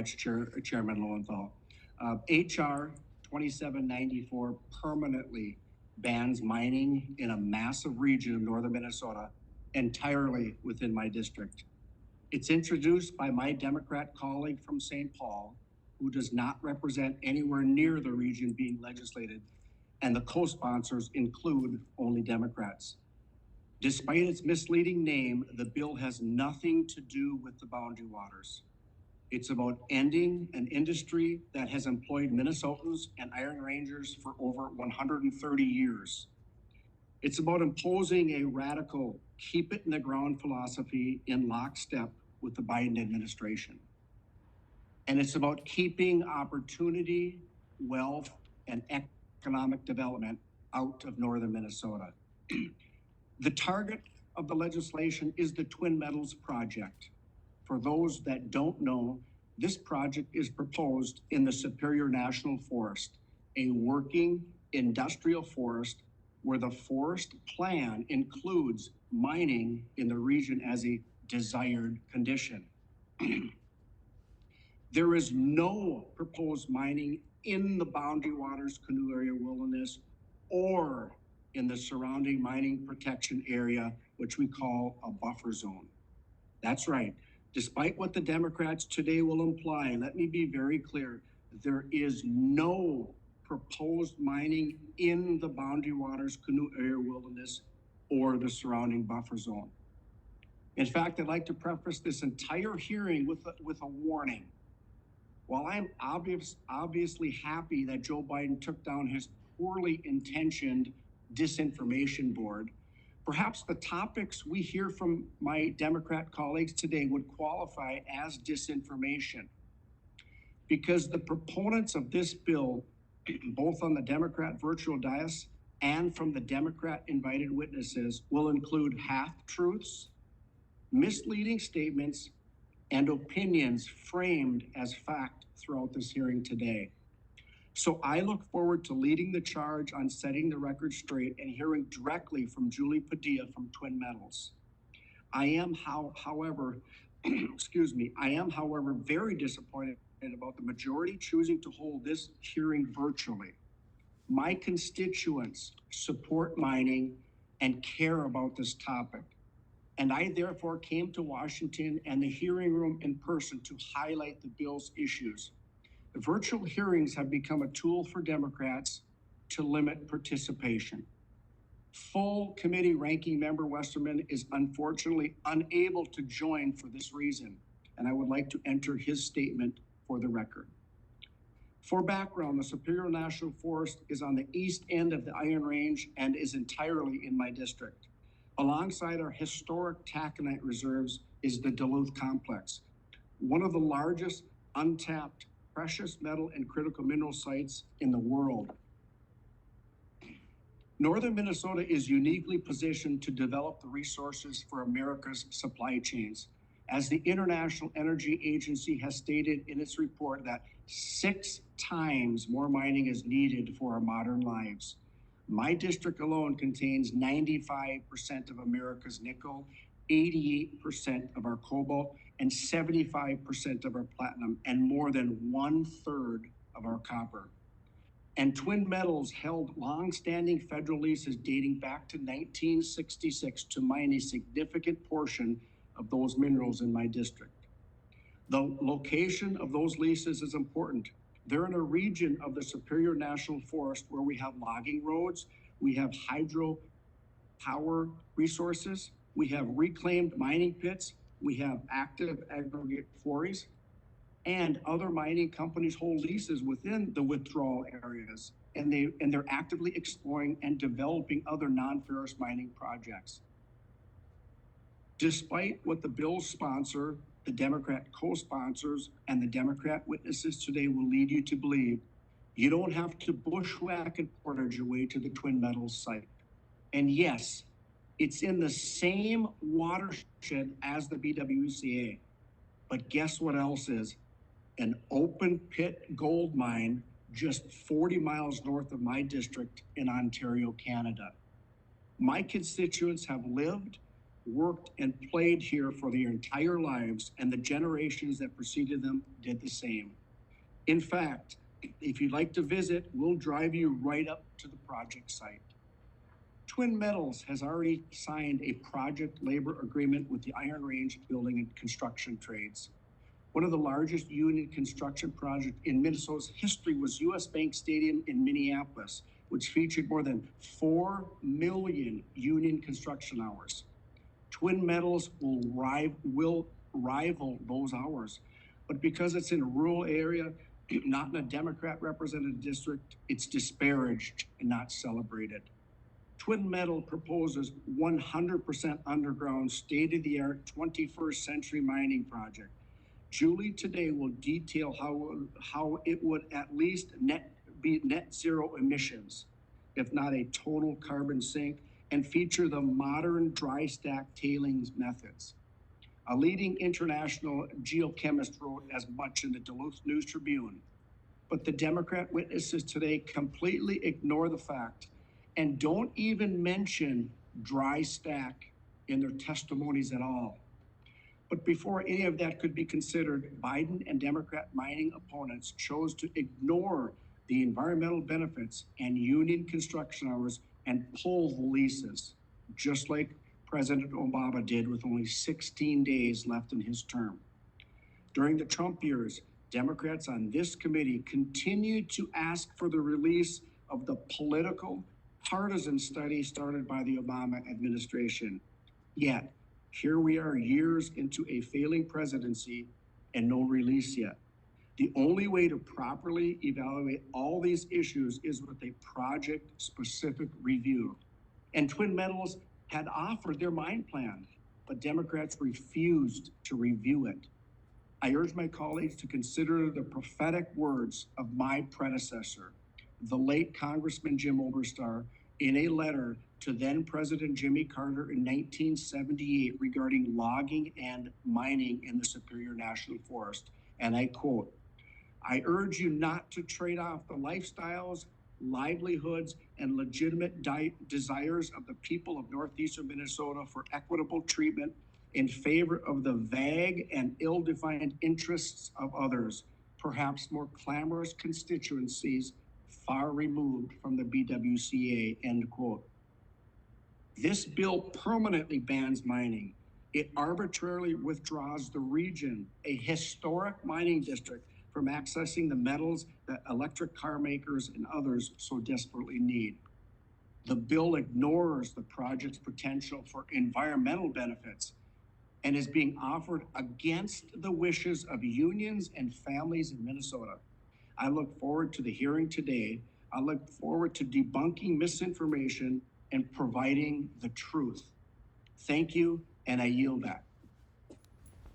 much, Chairman Lowenthal. HR 2794 permanently bans mining in a massive region of northern Minnesota entirely within my district. It's introduced by my Democrat colleague from St. Paul, who does not represent anywhere near the region being legislated, and the co-sponsors include only Democrats. Despite its misleading name, the bill has nothing to do with the boundary waters. It's about ending an industry that has employed Minnesotans and Iron Rangers for over 130 years. It's about imposing a radical keep it in the ground philosophy in lockstep with the Biden administration. And it's about keeping opportunity, wealth, and economic development out of northern Minnesota. The target of the legislation is the Twin Metals project. For those that don't know, this project is proposed in the Superior National Forest, a working industrial forest where the forest plan includes mining in the region as a desired condition. There is no proposed mining in the Boundary Waters Canoe Area Wilderness or in the surrounding mining protection area, which we call a buffer zone. That's right. Despite what the Democrats today will imply, let me be very clear, there is no proposed mining in the Boundary Waters Canoe Area Wilderness or the surrounding buffer zone. In fact, I'd like to preface this entire hearing with a warning. While I'm obviously happy that Joe Biden took down his poorly intentioned disinformation board, perhaps the topics we hear from my Democrat colleagues today would qualify as disinformation, because the proponents of this bill, both on the Democrat virtual dais and from the Democrat invited witnesses, will include half-truths, misleading statements, and opinions framed as fact throughout this hearing today. So I look forward to leading the charge on setting the record straight and hearing directly from Julie Padilla from Twin Metals. I am, however, very disappointed about the majority choosing to hold this hearing virtually. My constituents support mining and care about this topic, and I therefore came to Washington and the hearing room in person to highlight the bill's issues. The virtual hearings have become a tool for Democrats to limit participation. Full committee ranking member Westerman is unfortunately unable to join for this reason, and I would like to enter his statement for the record. For background, the Superior National Forest is on the east end of the Iron Range and is entirely in my district. Alongside our historic taconite reserves is the Duluth Complex, one of the largest untapped precious metal and critical mineral sites in the world. Northern Minnesota is uniquely positioned to develop the resources for America's supply chains, as the International Energy Agency has stated in its report that 6 times more mining is needed for our modern lives. My district alone contains 95% of America's nickel, 88% of our cobalt, and 75% of our platinum, and more than 1/3 of our copper. And Twin Metals held long-standing federal leases dating back to 1966 to mine a significant portion of those minerals in my district. The location of those leases is important. They're in a region of the Superior National Forest where we have logging roads, we have hydro power resources, we have reclaimed mining pits, we have active aggregate quarries, and other mining companies hold leases within the withdrawal areas, and they're actively exploring and developing other non-ferrous mining projects. Despite what the bill's sponsor, the Democrat co-sponsors, and the Democrat witnesses today will lead you to believe, you don't have to bushwhack and portage your way to the Twin Metals site. And yes, it's in the same watershed as the BWCA. But guess what else is? An open pit gold mine just 40 miles north of my district in Ontario, Canada. My constituents have lived, worked, and played here for their entire lives, and the generations that preceded them did the same. In fact, if you'd like to visit, we'll drive you right up to the project site. Twin Metals has already signed a project labor agreement with the Iron Range Building and Construction Trades. One of the largest union construction projects in Minnesota's history was US Bank Stadium in Minneapolis, which featured more than 4 million union construction hours. Twin Metals will rival those hours, but because it's in a rural area, not in a Democrat represented district, it's disparaged and not celebrated. Twin Metal proposes 100% underground, state-of-the-art 21st century mining project. Julie today will detail how it would at least be net zero emissions, if not a total carbon sink, and feature the modern dry stack tailings methods. A leading international geochemist wrote as much in the Duluth News Tribune. But the Democrat witnesses today completely ignore the fact and don't even mention dry stack in their testimonies at all. But before any of that could be considered, Biden and Democrat mining opponents chose to ignore the environmental benefits and union construction hours and pull the leases, just like President Obama did with only 16 days left in his term. During the Trump years, Democrats on this committee continued to ask for the release of the political, partisan study started by the Obama administration. Yet, here we are years into a failing presidency and no release yet. The only way to properly evaluate all these issues is with a project-specific review. And Twin Metals had offered their mine plan, but Democrats refused to review it. I urge my colleagues to consider the prophetic words of my predecessor, the late Congressman Jim Oberstar, in a letter to then President Jimmy Carter in 1978 regarding logging and mining in the Superior National Forest. And I quote, "I urge you not to trade off the lifestyles, livelihoods, and legitimate desires of the people of northeastern Minnesota for equitable treatment in favor of the vague and ill-defined interests of others, perhaps more clamorous constituencies far removed from the BWCA," end quote. This bill permanently bans mining. It arbitrarily withdraws the region, a historic mining district, from accessing the metals that electric car makers and others so desperately need. The bill ignores the project's potential for environmental benefits and is being offered against the wishes of unions and families in Minnesota. I look forward to the hearing today. I look forward to debunking misinformation and providing the truth. Thank you, and I yield back.